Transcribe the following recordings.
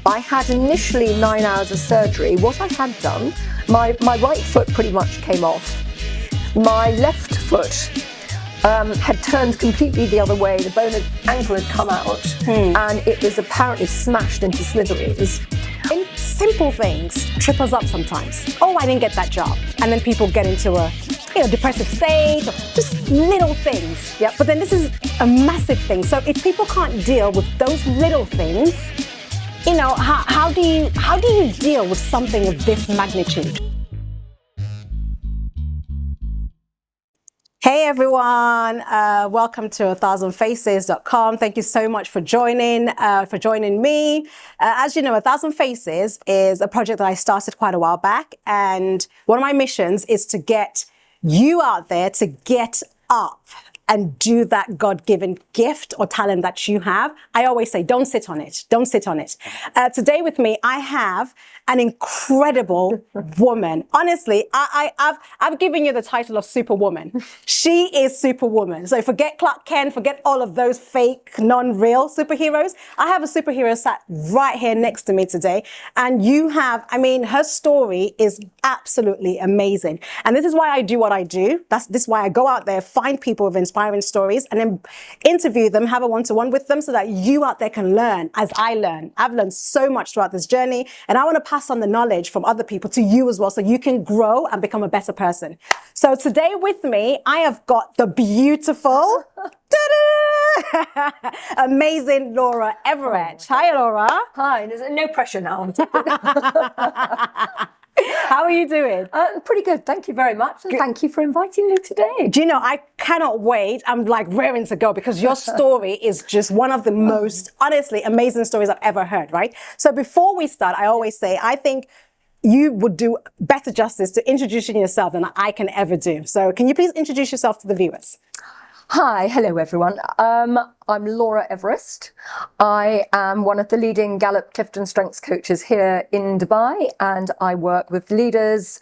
I had initially 9 hours of surgery. What I had done, my right foot pretty much came off. My left foot had turned completely the other way. The bone of ankle had come out and it was apparently smashed into smithereens. In simple things trip us up sometimes. Oh, I didn't get that job. And then people get into a depressive state, or just little things. Yep. But then this is a massive thing. So if people can't deal with those little things, how do you deal with something of this magnitude? Hey everyone, welcome to 1000faces.com. Thank you so much for joining me. As you know, 1000 Faces is a project that I started quite a while back, and one of my missions is to get you out there to get up and do that God-given gift or talent that you have. I always say, don't sit on it. Don't sit on it. Today with me, I have an incredible woman. Honestly, I've given you the title of Superwoman. She is Superwoman. So forget Clark Kent, forget all of those fake, non-real superheroes. I have a superhero sat right here next to me today. And her story is absolutely amazing. And this is why I do what I do. This is why I go out there, find people with inspiring stories, and then interview them, have a one-to-one with them so that you out there can learn as I learn. I've learned so much throughout this journey, and I want to pass on the knowledge from other people to you as well so you can grow and become a better person. So today with me, I have got the beautiful, amazing Laura Everett. Hi, Laura. Hi, there's no pressure now. How are you doing? Pretty good, thank you very much. And thank you for inviting me today. Do you know, I cannot wait. I'm like raring to go because your story is just one of the most, honestly, amazing stories I've ever heard, right? So before we start, I always say, I think you would do better justice to introducing yourself than I can ever do. So can you please introduce yourself to the viewers? Hi, hello everyone. I'm Laura Everest. I am one of the leading Gallup Clifton Strengths coaches here in Dubai, and I work with leaders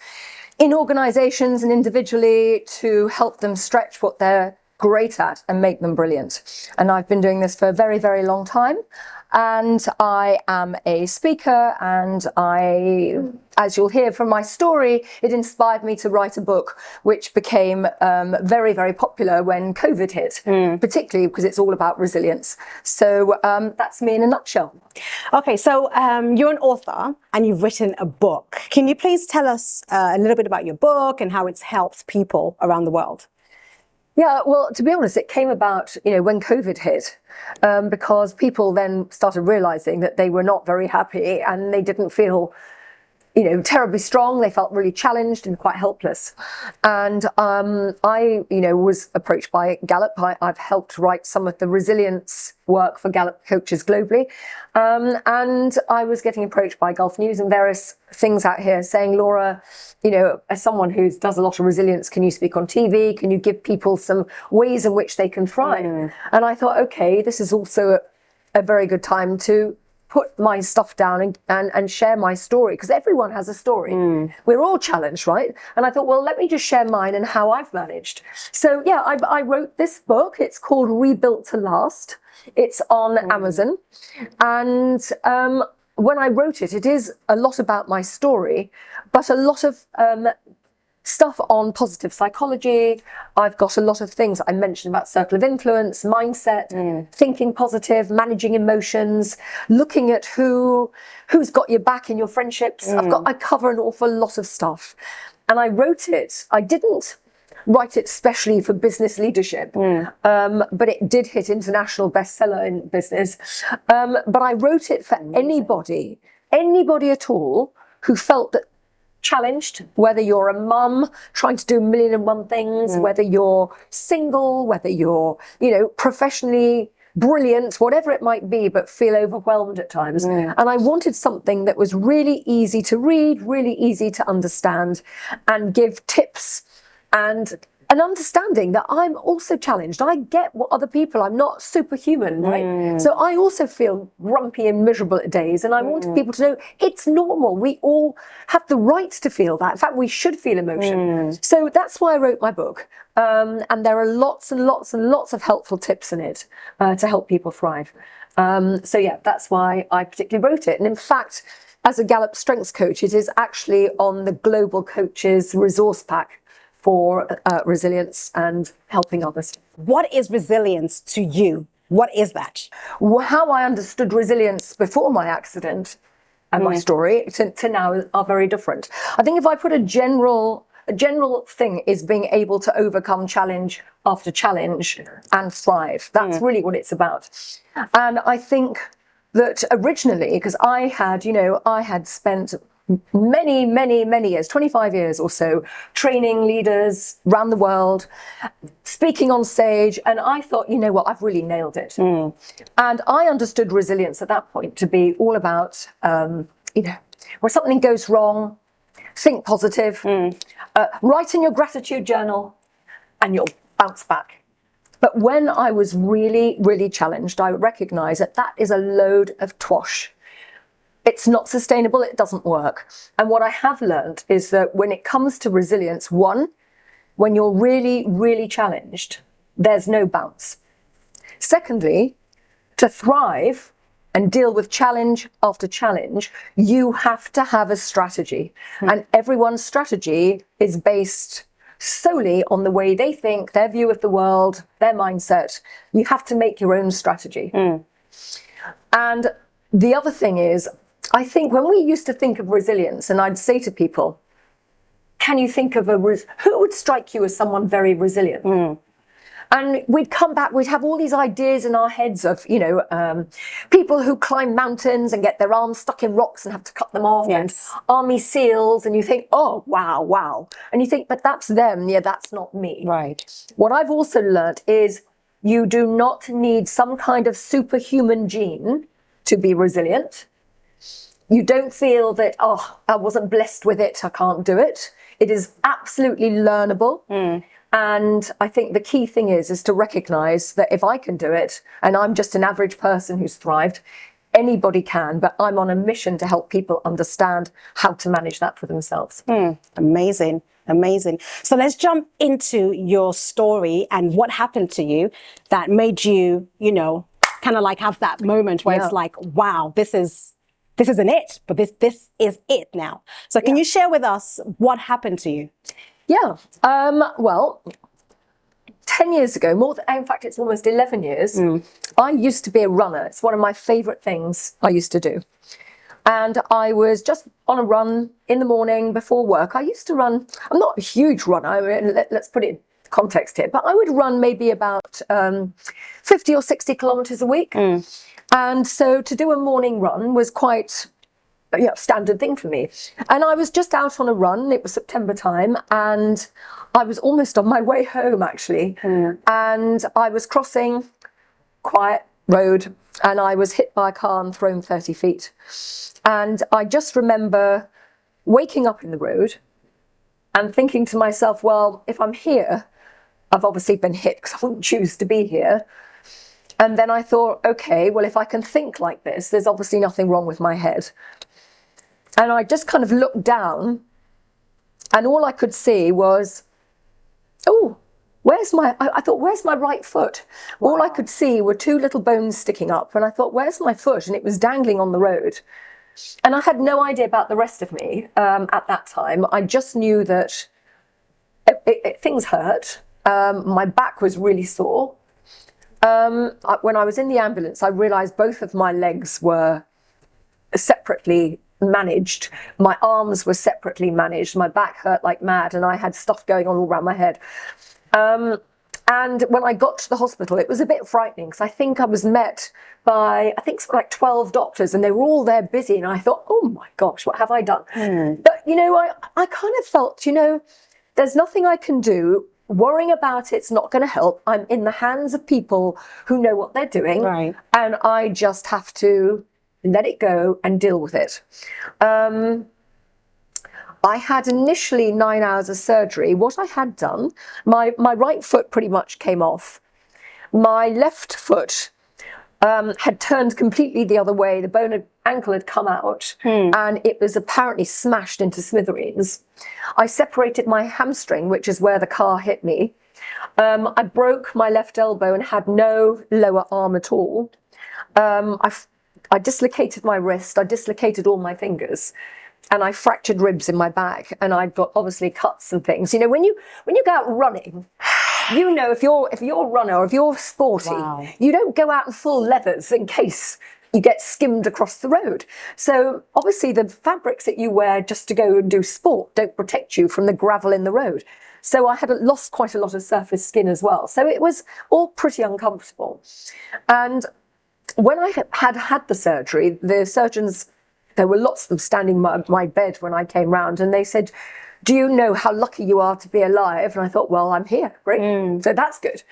in organisations and individually to help them stretch what they're great at and make them brilliant. And I've been doing this for a very, very long time. And I am a speaker, and as you'll hear from my story, it inspired me to write a book, which became very, very popular when COVID hit, particularly because it's all about resilience. So that's me in a nutshell. Okay, so you're an author and you've written a book. Can you please tell us a little bit about your book and how it's helped people around the world? Yeah, well, to be honest, it came about, when COVID hit, because people then started realizing that they were not very happy and they didn't feel, terribly strong. They felt really challenged and quite helpless. And I was approached by Gallup. I've helped write some of the resilience work for Gallup coaches globally. And I was getting approached by Gulf News and various things out here saying, Laura, as someone who does a lot of resilience, can you speak on TV? Can you give people some ways in which they can thrive? And I thought, okay, this is also a very good time to put my stuff down and share my story, because everyone has a story. We're all challenged, right? And I thought, well, let me just share mine and how I've managed. So yeah, I wrote this book. It's called Rebuilt to Last. It's on Amazon. And when I wrote it, it is a lot about my story, but a lot of stuff on positive psychology. I've got a lot of things I mentioned about circle of influence, mindset, thinking positive, managing emotions, looking at who's got your back in your friendships. I cover an awful lot of stuff. And I wrote it. I didn't write it specially for business leadership, but it did hit international bestseller in business. But I wrote it for anybody at all who felt that challenged, whether you're a mum trying to do 1,000,001 things, whether you're single, whether you're, professionally brilliant, whatever it might be, but feel overwhelmed at times. And I wanted something that was really easy to read, really easy to understand, and give tips and an understanding that I'm also challenged. I get what other people, I'm not superhuman, right? So I also feel grumpy and miserable at days, and I wanted people to know it's normal. We all have the right to feel that. In fact, we should feel emotion. So that's why I wrote my book. And there are lots and lots and lots of helpful tips in it to help people thrive. So yeah, that's why I particularly wrote it. And in fact, as a Gallup Strengths Coach, it is actually on the Global Coaches Resource Pack for resilience and helping others. What is resilience to you? What is that? How I understood resilience before my accident and my story to now are very different. I think if I put a general thing is being able to overcome challenge after challenge and thrive. That's really what it's about. And I think that originally, because I had spent many years, 25 years or so, training leaders around the world, speaking on stage, and I thought, you know what, I've really nailed it. And I understood resilience at that point to be all about, where something goes wrong, think positive, write in your gratitude journal, and you'll bounce back. But when I was really challenged, I recognized that is a load of twash. It's not sustainable, it doesn't work. And what I have learned is that when it comes to resilience, one, when you're really challenged, there's no bounce. Secondly, to thrive and deal with challenge after challenge, you have to have a strategy. And everyone's strategy is based solely on the way they think, their view of the world, their mindset. You have to make your own strategy. And the other thing is, I think when we used to think of resilience, and I'd say to people, can you think of who would strike you as someone very resilient? And we'd come back, we'd have all these ideas in our heads of, people who climb mountains and get their arms stuck in rocks and have to cut them off, and army SEALs, and you think, oh, wow. And you think, but that's them, that's not me. Right. What I've also learnt is you do not need some kind of superhuman gene to be resilient. You don't feel that, oh, I wasn't blessed with it, I can't do it. It is absolutely learnable. And I think the key thing is to recognize that if I can do it, and I'm just an average person who's thrived, anybody can, but I'm on a mission to help people understand how to manage that for themselves. Amazing. So let's jump into your story and what happened to you that made you, kind of like have that moment where it's like, wow, this isn't it, but this is it now. So can you share with us what happened to you? Yeah. Well, 10 years ago, in fact, it's almost 11 years, I used to be a runner. It's one of my favorite things I used to do. And I was just on a run in the morning before work. I used to run, I'm not a huge runner, I mean, let's put it in context here, but I would run maybe about 50 or 60 kilometers a week. And so to do a morning run was quite standard thing for me. And I was just out on a run, it was September time, and I was almost on my way home actually. And I was crossing quiet road and I was hit by a car and thrown 30 feet. And I just remember waking up in the road and thinking to myself, well, if I'm here, I've obviously been hit because I wouldn't choose to be here. And then I thought, okay, well, if I can think like this, there's obviously nothing wrong with my head. And I just kind of looked down and all I could see was, oh, I thought, where's my right foot? Wow. All I could see were two little bones sticking up. And I thought, where's my foot? And it was dangling on the road. And I had no idea about the rest of me at that time. I just knew that things hurt. My back was really sore. When I was in the ambulance, I realized both of my legs were separately managed. My arms were separately managed. My back hurt like mad and I had stuff going on all around my head. And when I got to the hospital, it was a bit frightening because I think I was met by, something like 12 doctors and they were all there busy. And I thought, oh my gosh, what have I done? But, I kind of felt, there's nothing I can do. Worrying about it's not going to help. I'm in the hands of people who know what they're doing. Right. And I just have to let it go and deal with it. I had initially 9 hours of surgery. What I had done, my right foot pretty much came off. My left foot had turned completely the other way. The bone ankle had come out and it was apparently smashed into smithereens. I separated my hamstring, which is where the car hit me. I broke my left elbow and had no lower arm at all. I dislocated my wrist, I dislocated all my fingers, and I fractured ribs in my back, and I've got obviously cuts and things. You know, when you go out running, you know, if you're a runner or if you're sporty, Wow. you don't go out in full leathers in case you get skimmed across the road. So obviously the fabrics that you wear just to go and do sport don't protect you from the gravel in the road. So I had lost quite a lot of surface skin as well. So it was all pretty uncomfortable. And when I had the surgery, the surgeons, there were lots of them standing by my bed when I came round, and they said, do you know how lucky you are to be alive? And I thought, well, I'm here, great. So that's good.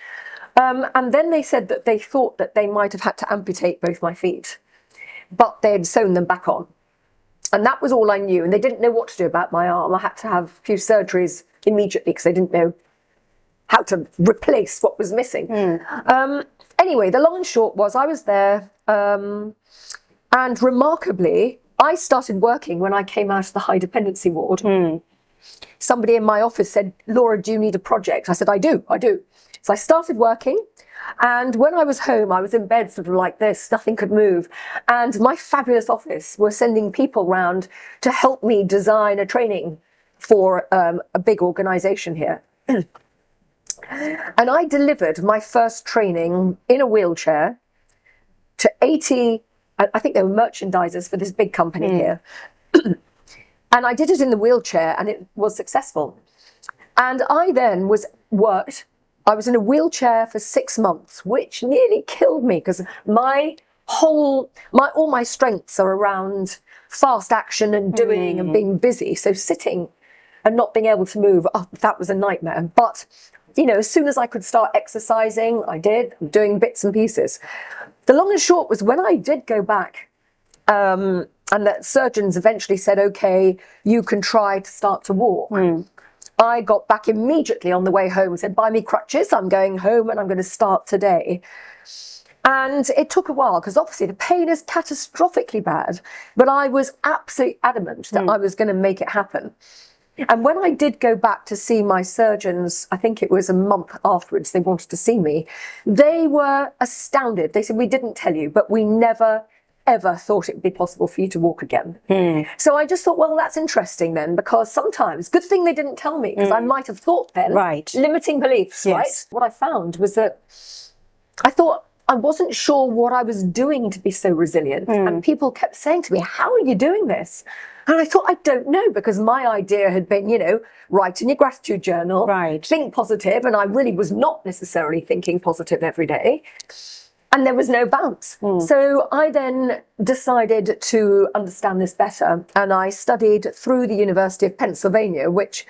And then they said that they thought that they might have had to amputate both my feet, but they had sewn them back on. And that was all I knew. And they didn't know what to do about my arm. I had to have a few surgeries immediately because they didn't know how to replace what was missing. Anyway, the long and short was I was there. And remarkably, I started working when I came out of the high dependency ward. Somebody in my office said, Laura, do you need a project? I said, I do. So I started working. And when I was home, I was in bed sort of like this, nothing could move. And my fabulous office were sending people round to help me design a training for a big organization here. And I delivered my first training in a wheelchair to 80, I think they were merchandisers for this big company here. And I did it in the wheelchair and it was successful. And I then I was in a wheelchair for 6 months, which nearly killed me because all my strengths are around fast action and doing and being busy. So sitting and not being able to move, that was a nightmare. But, you know, as soon as I could start exercising, I did, doing bits and pieces. The long and short was when I did go back, and that surgeons eventually said, okay, you can try to start to walk. I got back immediately on the way home and said, buy me crutches, I'm going home and I'm going to start today. And it took a while because obviously the pain is catastrophically bad, but I was absolutely adamant that I was going to make it happen. And when I did go back to see my surgeons, I think it was a month afterwards, they wanted to see me, they were astounded. They said, we didn't tell you, but we never ever thought it would be possible for you to walk again. So I just thought, well, that's interesting then, because sometimes, good thing they didn't tell me, because I might have thought then, limiting beliefs, right? What I found was that I thought I wasn't sure what I was doing to be so resilient. And people kept saying to me, how are you doing this? And I thought, I don't know, because my idea had been, you know, write in your gratitude journal, think positive, and I really was not necessarily thinking positive every day. And there was no bounce. So I then decided to understand this better. And I studied through the University of Pennsylvania, which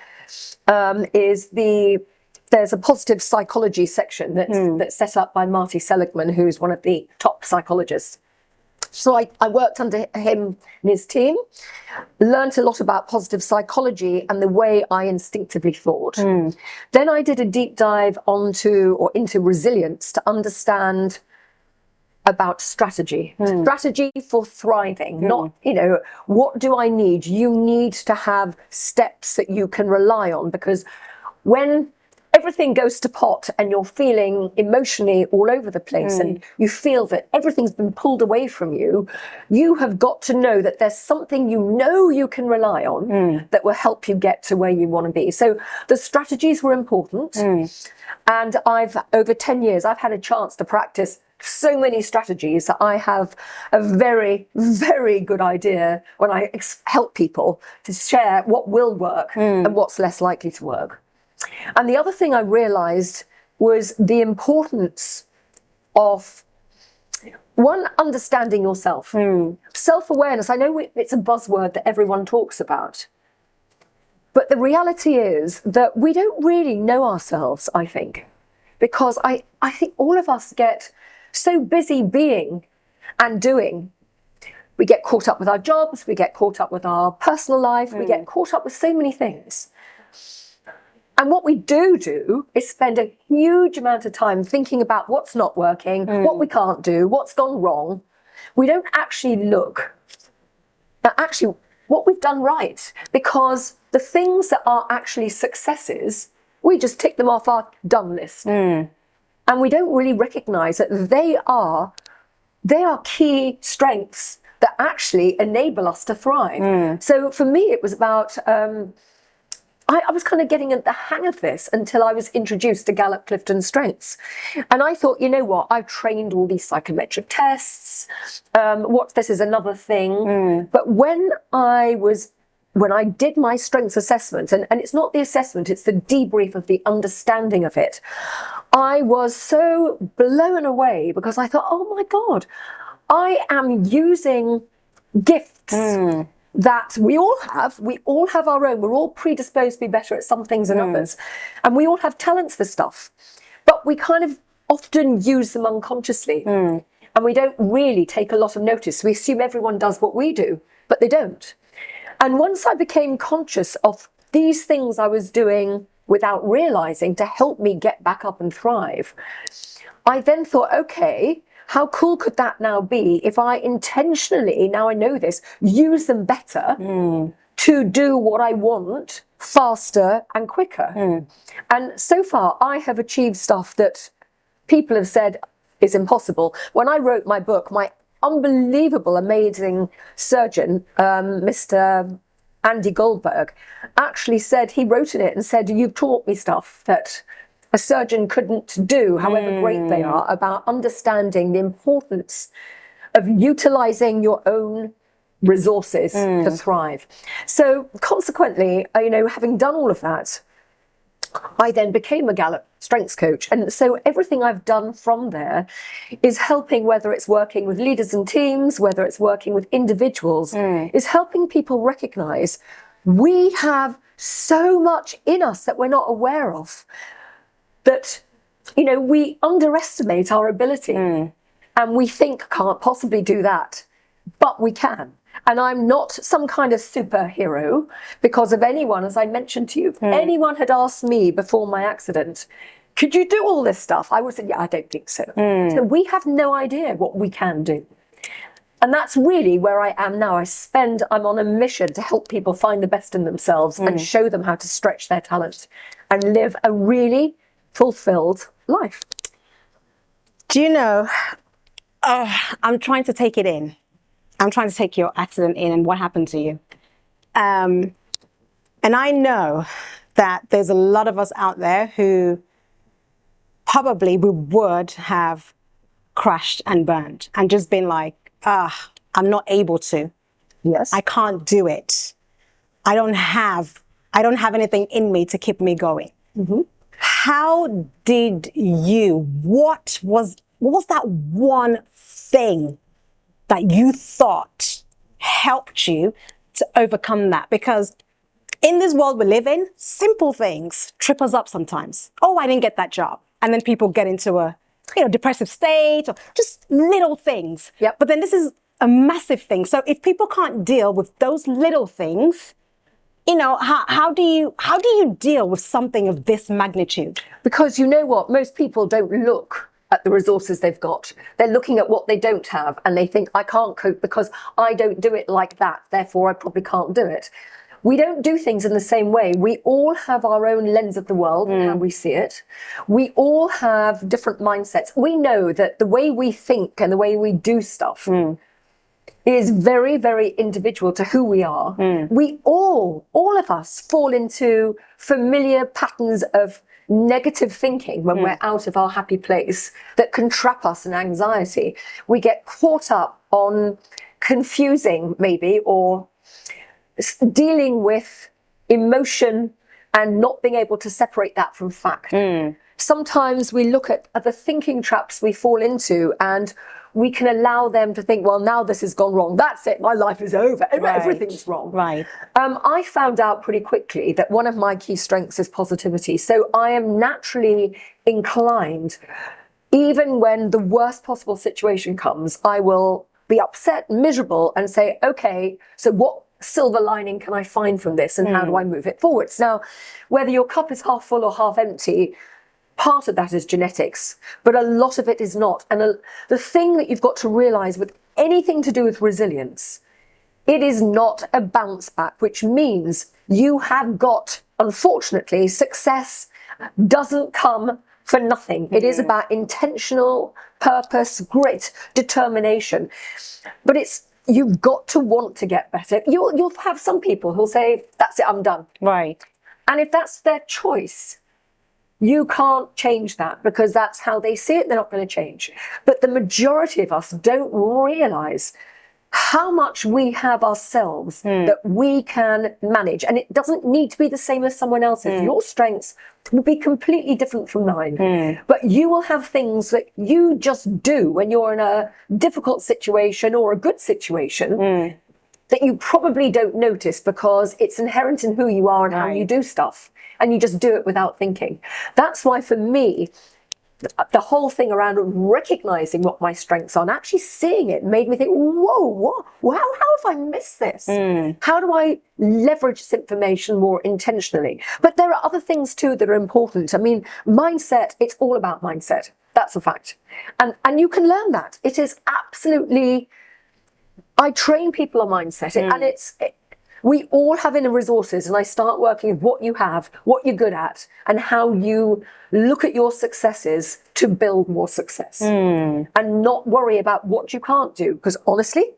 there's a positive psychology section that's set up by Marty Seligman, who's one of the top psychologists. So I worked under him and his team, learned a lot about positive psychology and the way I instinctively thought. Then I did a deep dive into resilience to understand about strategy for thriving, not, you know, what do I need? You need to have steps that you can rely on, because when everything goes to pot and you're feeling emotionally all over the place and you feel that everything's been pulled away from you, you have got to know that there's something you know you can rely on that will help you get to where you want to be. So the strategies were important. And over 10 years, I've had a chance to practice so many strategies that I have a very, very good idea when I help people to share what will work and what's less likely to work. And the other thing I realized was the importance of, one, understanding yourself. Self-awareness, I know it's a buzzword that everyone talks about, but the reality is that we don't really know ourselves, I think, because I think all of us get so busy being and doing. We get caught up with our jobs, we get caught up with our personal life, we get caught up with so many things. And what we do is spend a huge amount of time thinking about what's not working, what we can't do, what's gone wrong. We don't actually look at actually what we've done right, because the things that are actually successes, we just tick them off our done list. And we don't really recognize that they are they are key strengths that actually enable us to thrive. So for me, it was about, I was kind of getting the hang of this until I was introduced to Gallup Clifton Strengths. And I thought, you know what, I've trained all these psychometric tests. What's this is another thing. But when I did my strengths assessment, and it's not the assessment, it's the debrief of the understanding of it, I was so blown away because I thought, oh my God, I am using gifts that we all have. We all have our own. We're all predisposed to be better at some things than others. And we all have talents for stuff. But we kind of often use them unconsciously. And we don't really take a lot of notice. We assume everyone does what we do, but they don't. And once I became conscious of these things I was doing without realizing to help me get back up and thrive, I then thought, okay, how cool could that now be if I intentionally, now I know this, use them better to do what I want faster and quicker. And so far, I have achieved stuff that people have said is impossible. When I wrote my book, my unbelievable, amazing surgeon, Mr. Andy Goldberg, actually said, he wrote in it and said, you've taught me stuff that a surgeon couldn't do, however great they are, about understanding the importance of utilizing your own resources to thrive. So consequently, having done all of that, I then became a Gallup Strengths Coach. And so everything I've done from there is helping, whether it's working with leaders and teams, whether it's working with individuals, is helping people recognize we have so much in us that we're not aware of, that, we underestimate our ability and we think can't possibly do that, but we can. And I'm not some kind of superhero because of anyone, as I mentioned to you, if anyone had asked me before my accident, could you do all this stuff? I would say, yeah, I don't think so. So we have no idea what we can do. And that's really where I am now. I'm on a mission to help people find the best in themselves and show them how to stretch their talent and live a really fulfilled life. Do you know, I'm trying to take it in. I'm trying to take your accident in and what happened to you. And I know that there's a lot of us out there who probably we would have crashed and burned and just been like, I'm not able to. Yes. I can't do it. I don't have anything in me to keep me going. How did you, what was that one thing that you thought helped you to overcome that? Because in this world we live in, simple things trip us up sometimes. Oh, I didn't get that job. And then people get into a depressive state or just little things. Yep. But then this is a massive thing. So if people can't deal with those little things, how do you deal with something of this magnitude? Because you know what? Most people don't look at the resources they've got. They're looking at what they don't have and they think, I can't cope because I don't do it like that. Therefore, I probably can't do it. We don't do things in the same way. We all have our own lens of the world and how we see it. We all have different mindsets. We know that the way we think and the way we do stuff is very, very individual to who we are. We all of us fall into familiar patterns of negative thinking when we're out of our happy place that can trap us in anxiety. We get caught up on confusing maybe or dealing with emotion and not being able to separate that from fact. Sometimes we look at the thinking traps we fall into and we can allow them to think, well, now this has gone wrong. That's it. My life is over. Right. Everything's wrong. Right. I found out pretty quickly that one of my key strengths is positivity. So I am naturally inclined, even when the worst possible situation comes, I will be upset and miserable and say, okay, so what silver lining can I find from this and how do I move it forwards? Now, whether your cup is half full or half empty, part of that is genetics, but a lot of it is not. And the thing that you've got to realize with anything to do with resilience, it is not a bounce back, which means you have got, unfortunately, success doesn't come for nothing. It is about intentional purpose, grit, determination. But you've got to want to get better. You'll have some people who'll say, that's it, I'm done. Right. And if that's their choice, you can't change that because that's how they see it. They're not going to change. But the majority of us don't realize how much we have ourselves that we can manage. And it doesn't need to be the same as someone else's. Your strengths will be completely different from mine. But you will have things that you just do when you're in a difficult situation or a good situation that you probably don't notice because it's inherent in who you are and how you do stuff. And you just do it without thinking. That's why for me, the whole thing around recognizing what my strengths are and actually seeing it made me think, whoa, how have I missed this? How do I leverage this information more intentionally? But there are other things too that are important. I mean, mindset, it's all about mindset. That's a fact. And you can learn that. It is absolutely, I train people on mindset and we all have inner resources, and I start working with what you have, what you're good at, and how you look at your successes to build more success and not worry about what you can't do. Because honestly,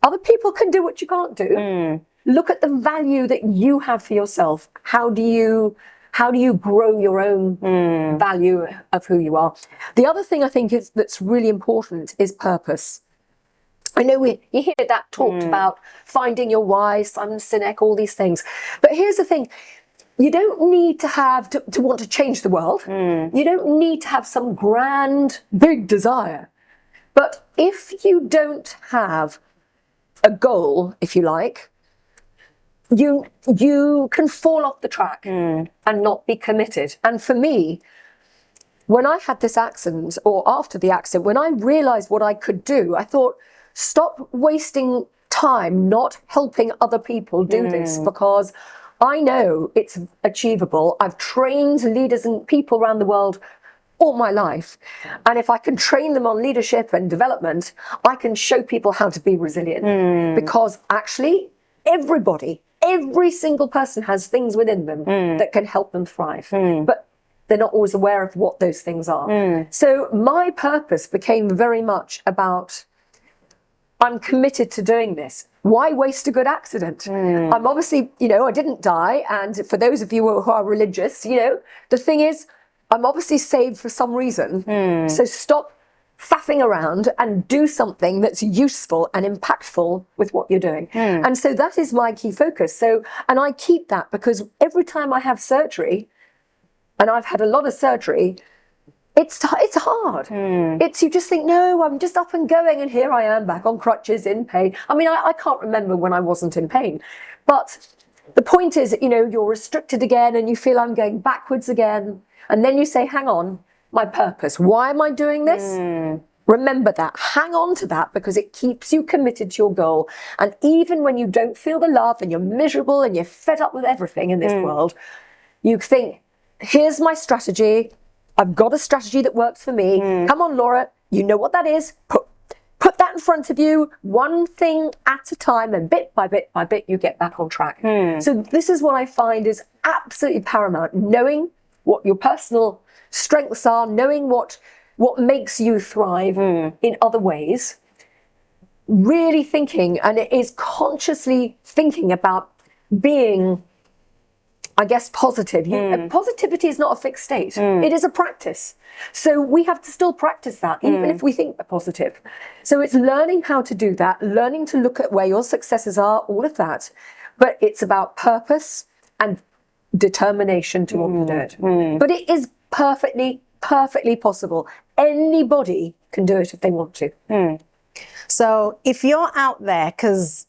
other people can do what you can't do. Look at the value that you have for yourself. How do you grow your own value of who you are? The other thing I think that's really important is purpose. I know you hear that talked about finding your why, Simon Sinek, all these things. But here's the thing. You don't need to have to want to change the world. You don't need to have some grand, big desire. But if you don't have a goal, if you like, you can fall off the track and not be committed. And for me, when I had this accident, or after the accident, when I realized what I could do, I thought, stop wasting time not helping other people do this, because I know it's achievable. I've trained leaders and people around the world all my life. And if I can train them on leadership and development, I can show people how to be resilient. Because actually, every single person has things within them that can help them thrive. But they're not always aware of what those things are. So my purpose became very much about, I'm committed to doing this. Why waste a good accident? I'm obviously, I didn't die. And for those of you who are religious, the thing is, I'm obviously saved for some reason. So stop faffing around and do something that's useful and impactful with what you're doing. And so that is my key focus. And I keep that because every time I have surgery, and I've had a lot of surgery, it's hard. You just think, no, I'm just up and going, and here I am back on crutches in pain. I mean, I can't remember when I wasn't in pain. But the point is, you're restricted again and you feel I'm going backwards again. And then you say, hang on, my purpose. Why am I doing this? Remember that. Hang on to that because it keeps you committed to your goal. And even when you don't feel the love and you're miserable and you're fed up with everything in this world, you think, here's my strategy. I've got a strategy that works for me. Come on, Laura, you know what that is. Put that in front of you, one thing at a time, and bit by bit by bit, you get back on track. So this is what I find is absolutely paramount, knowing what your personal strengths are, knowing what makes you thrive in other ways, really thinking, and it is consciously thinking about being, I guess, positive. Positivity is not a fixed state. It is a practice. So we have to still practice that, even if we think we're positive. So it's learning how to do that, learning to look at where your successes are, all of that. But it's about purpose and determination to want to do it. But it is perfectly possible. Anybody can do it if they want to. So if you're out there, because,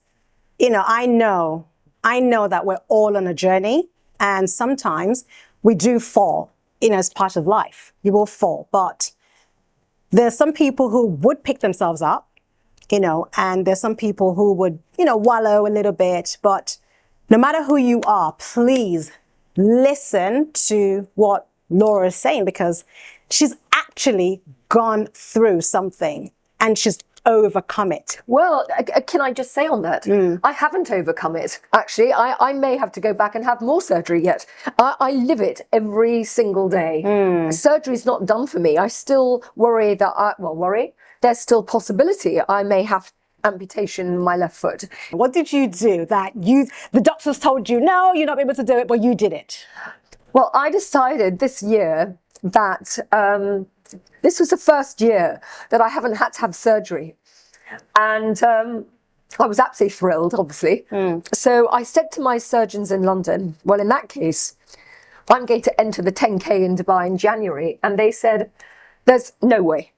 I know that we're all on a journey. And sometimes we do fall, as part of life. You will fall. But there's some people who would pick themselves up, and there's some people who would, wallow a little bit. But no matter who you are, please listen to what Laura is saying, because she's actually gone through something and she's overcome it? Well, can I just say on that, I haven't overcome it. Actually, I may have to go back and have more surgery yet. I live it every single day. Surgery's not done for me. I still worry that there's still possibility I may have amputation in my left foot. What did you do that the doctors told you, no, you're not able to do it, but you did it? Well, I decided this year that this was the first year that I haven't had to have surgery. And I was absolutely thrilled, obviously. So I said to my surgeons in London, well, in that case, I'm going to enter the 10K in Dubai in January. And they said, there's no way.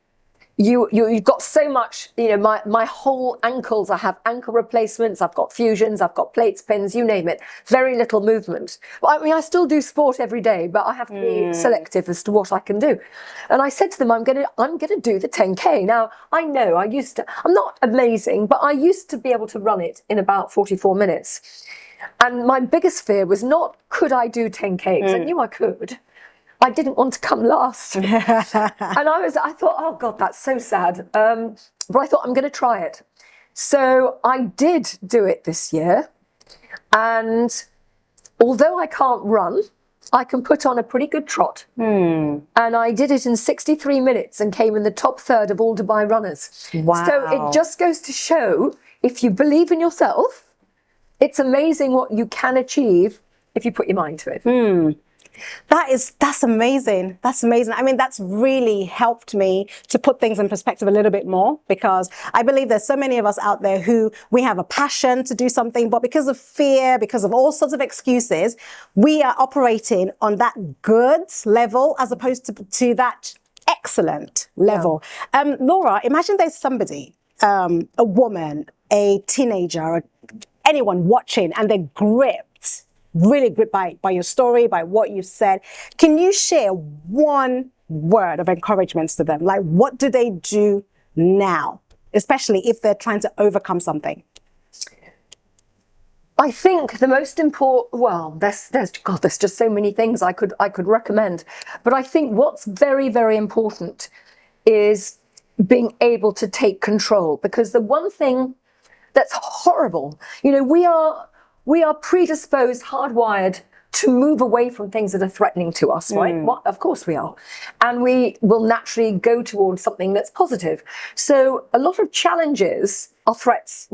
You've got so much, my whole ankles, I have ankle replacements, I've got fusions, I've got plates, pins, you name it, very little movement. But I mean, I still do sport every day, but I have to be selective as to what I can do. And I said to them, I'm gonna do the 10K. Now, I know I'm not amazing, but I used to be able to run it in about 44 minutes. And my biggest fear was not, could I do 10K? Because I knew I could. I didn't want to come last. And I thought, oh God, that's so sad. But I thought, I'm going to try it. So I did do it this year. And although I can't run, I can put on a pretty good trot. And I did it in 63 minutes and came in the top third of all Dubai runners. Wow. So it just goes to show, if you believe in yourself, it's amazing what you can achieve if you put your mind to it. That's amazing. That's amazing. I mean, that's really helped me to put things in perspective a little bit more, because I believe there's so many of us out there who we have a passion to do something, but because of fear, because of all sorts of excuses, we are operating on that good level as opposed to that excellent level. Laura, imagine there's somebody, a woman, a teenager, anyone watching, and they're really gripped by your story, by what you said. Can you share one word of encouragement to them? Like, what do they do now, especially if they're trying to overcome something? I think the most important, there's just so many things I could recommend. But I think what's very, very important is being able to take control. Because the one thing that's horrible, we are predisposed, hardwired to move away from things that are threatening to us, right? Well, of course we are. And we will naturally go towards something that's positive. So a lot of challenges are threats.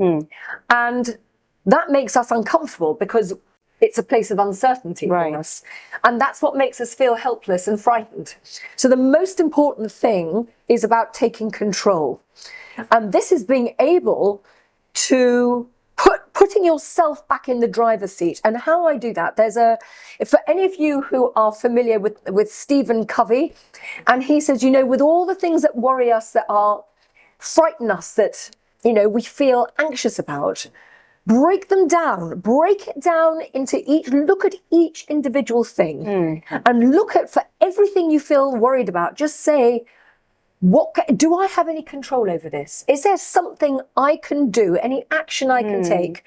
And that makes us uncomfortable because it's a place of uncertainty for us. And that's what makes us feel helpless and frightened. So the most important thing is about taking control. And this is being able to putting yourself back in the driver's seat. And how I do that, for any of you who are familiar with Stephen Covey, and he says, with all the things that worry us, that frighten us, that, we feel anxious about, break them down, break it down look at each individual thing and look at, for everything you feel worried about, just say, do I have any control over this? Is there something I can do, any action I can take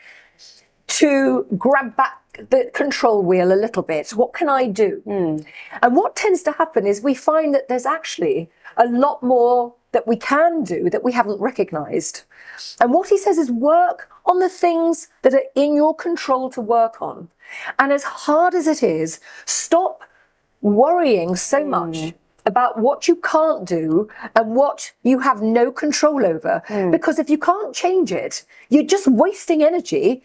to grab back the control wheel a little bit? What can I do? And what tends to happen is we find that there's actually a lot more that we can do that we haven't recognized. And what he says is work on the things that are in your control to work on. And as hard as it is, stop worrying so much about what you can't do and what you have no control over. Because if you can't change it, you're just wasting energy,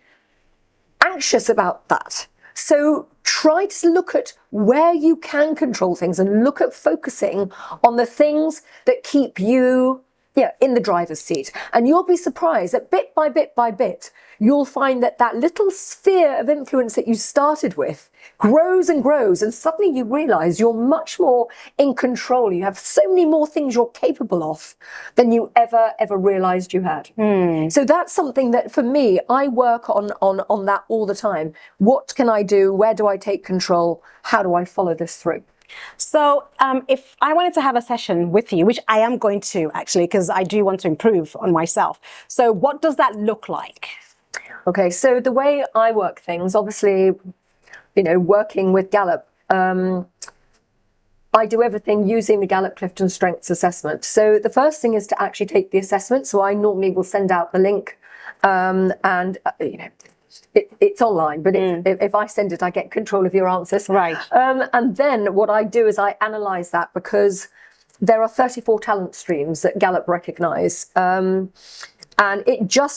anxious about that. So try to look at where you can control things and look at focusing on the things that keep you in the driver's seat. And you'll be surprised that bit by bit by bit, you'll find that little sphere of influence that you started with grows and grows. And suddenly you realize you're much more in control. You have so many more things you're capable of than you ever realized you had. So that's something that for me, I work on that all the time. What can I do? Where do I take control? How do I follow this through? So if I wanted to have a session with you, which I am going to actually, because I do want to improve on myself. So what does that look like? Okay, so the way I work things, obviously, working with Gallup, I do everything using the Gallup-Clifton Strengths Assessment. So the first thing is to actually take the assessment. So I normally will send out the link, it's online, but if I send it, I get control of your answers. Right. And then what I do is I analyze that, because there are 34 talent streams that Gallup recognize. And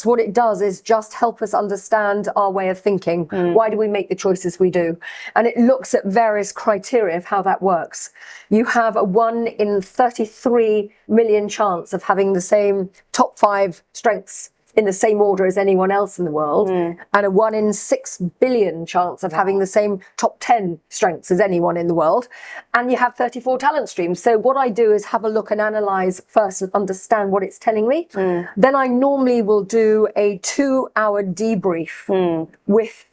what it does is just help us understand our way of thinking. Why do we make the choices we do? And it looks at various criteria of how that works. You have a 1 in 33 million chance of having the same top 5 strengths in the same order as anyone else in the world, and a 1 in 6 billion chance of having the same top 10 strengths as anyone in the world. And you have 34 talent streams. So what I do is have a look and analyze first and understand what it's telling me. Then I normally will do a 2-hour debrief with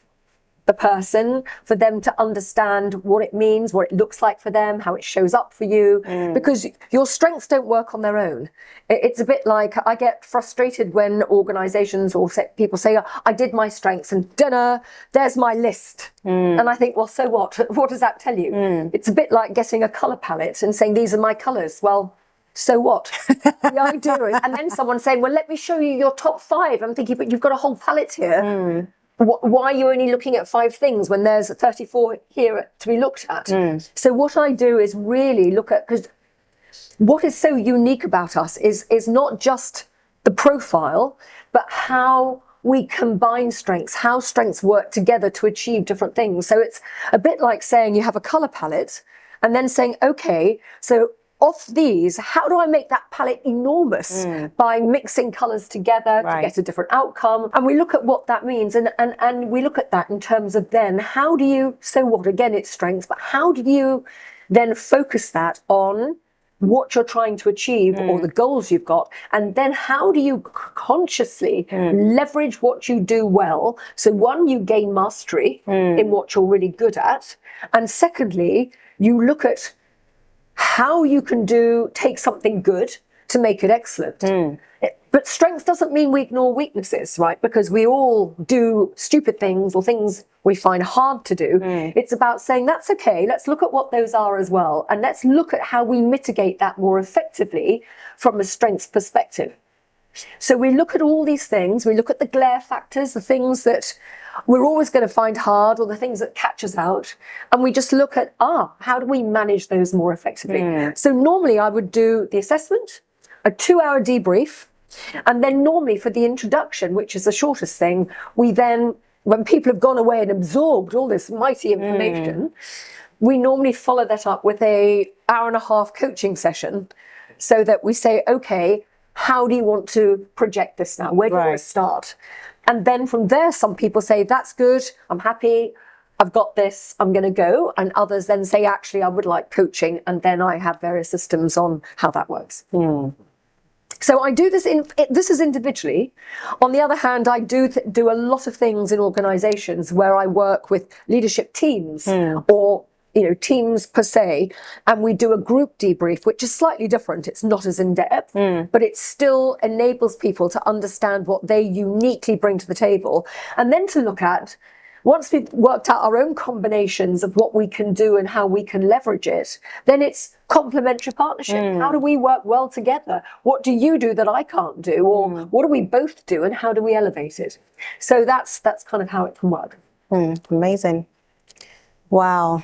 the person, for them to understand what it means, what it looks like for them, how it shows up for you, because your strengths don't work on their own. It's a bit like, I get frustrated when organizations or people say, I did my strengths and there's my list. And I think, well, so what? What does that tell you? It's a bit like getting a color palette and saying, these are my colors. Well, so what? The idea is, and then someone saying, well, let me show you your top 5. I'm thinking, but you've got a whole palette here. Why are you only looking at 5 things when there's 34 here to be looked at? So what I do is really look at, because what is so unique about us is not just the profile, but how we combine strengths, how strengths work together to achieve different things. So it's a bit like saying you have a color palette and then saying, okay, so of these, how do I make that palette enormous by mixing colours together to get a different outcome? And we look at what that means, and we look at that in terms of then how do you, so what, again, it's strengths, but how do you then focus that on what you're trying to achieve or the goals you've got, and then how do you consciously leverage what you do well? So one, you gain mastery in what you're really good at, and secondly, you look at how you can take something good to make it excellent. But strength doesn't mean we ignore weaknesses, right? Because we all do stupid things or things we find hard to do. It's about saying, that's okay, let's look at what those are as well. And let's look at how we mitigate that more effectively from a strengths perspective. So we look at all these things, we look at the glare factors, the things that we're always going to find hard, or the things that catch us out. And we just look at, how do we manage those more effectively? So normally I would do the assessment, a 2-hour debrief, and then normally for the introduction, which is the shortest thing, we then, when people have gone away and absorbed all this mighty information, we normally follow that up with a 1.5-hour coaching session, so that we say, okay, how do you want to project this now? Where do you want to start? And then from there, some people say, that's good, I'm happy, I've got this, I'm going to go. And others then say, actually, I would like coaching. And then I have various systems on how that works. So I do this, this is individually. On the other hand, I do a lot of things in organizations where I work with leadership teams or teams per se, and we do a group debrief, which is slightly different. It's not as in-depth, but it still enables people to understand what they uniquely bring to the table. And then to look at, once we've worked out our own combinations of what we can do and how we can leverage it, then it's complementary partnership. How do we work well together? What do you do that I can't do? Or what do we both do and how do we elevate it? So that's kind of how it can work. Amazing. Wow.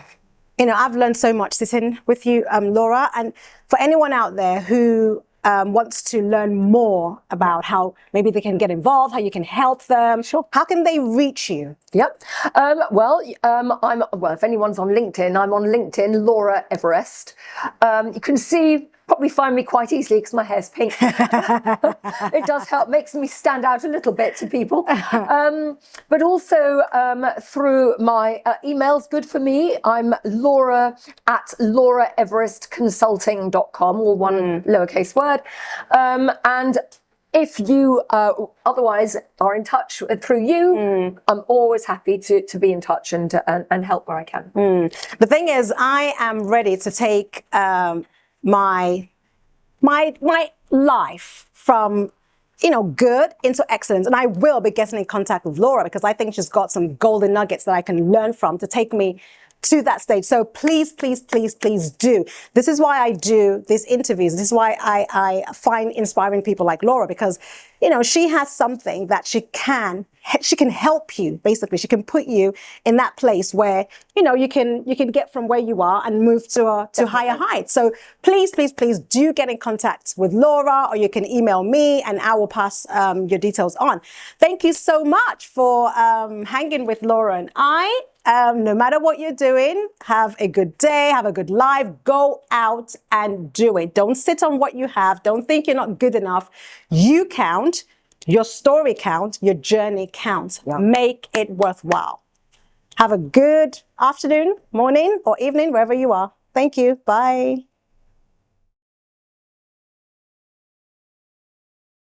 I've learned so much sitting with you, Laura. And for anyone out there who wants to learn more about how maybe they can get involved, how you can help them, how can they reach you? Yep. If anyone's on LinkedIn, I'm on LinkedIn, Laura Everest. You can probably find me quite easily because my hair's pink. It does help, makes me stand out a little bit to people. But also through my email's good for me. I'm Laura at lauraeverestconsulting.com, or one lowercase word. And if you otherwise are in touch through you, I'm always happy to be in touch and help where I can. The thing is, I am ready to take my life from good into excellence, and I will be getting in contact with Laura because I think she's got some golden nuggets that I can learn from to take me to that stage. So please, please, please, please do. This is why I do these interviews. This is why I find inspiring people like Laura, because, you know, she has something that she can help you. Basically, she can put you in that place where, you know, you can get from where you are and move to higher heights. So please, please, please do get in contact with Laura, or you can email me and I will pass your details on. Thank you so much for hanging with Laura and I. No matter what you're doing, have a good day, have a good life, go out and do it. Don't sit on what you have. Don't think you're not good enough. You count, your story counts, your journey counts. Yeah. Make it worthwhile. Have a good afternoon, morning, or evening, wherever you are. Thank you. Bye.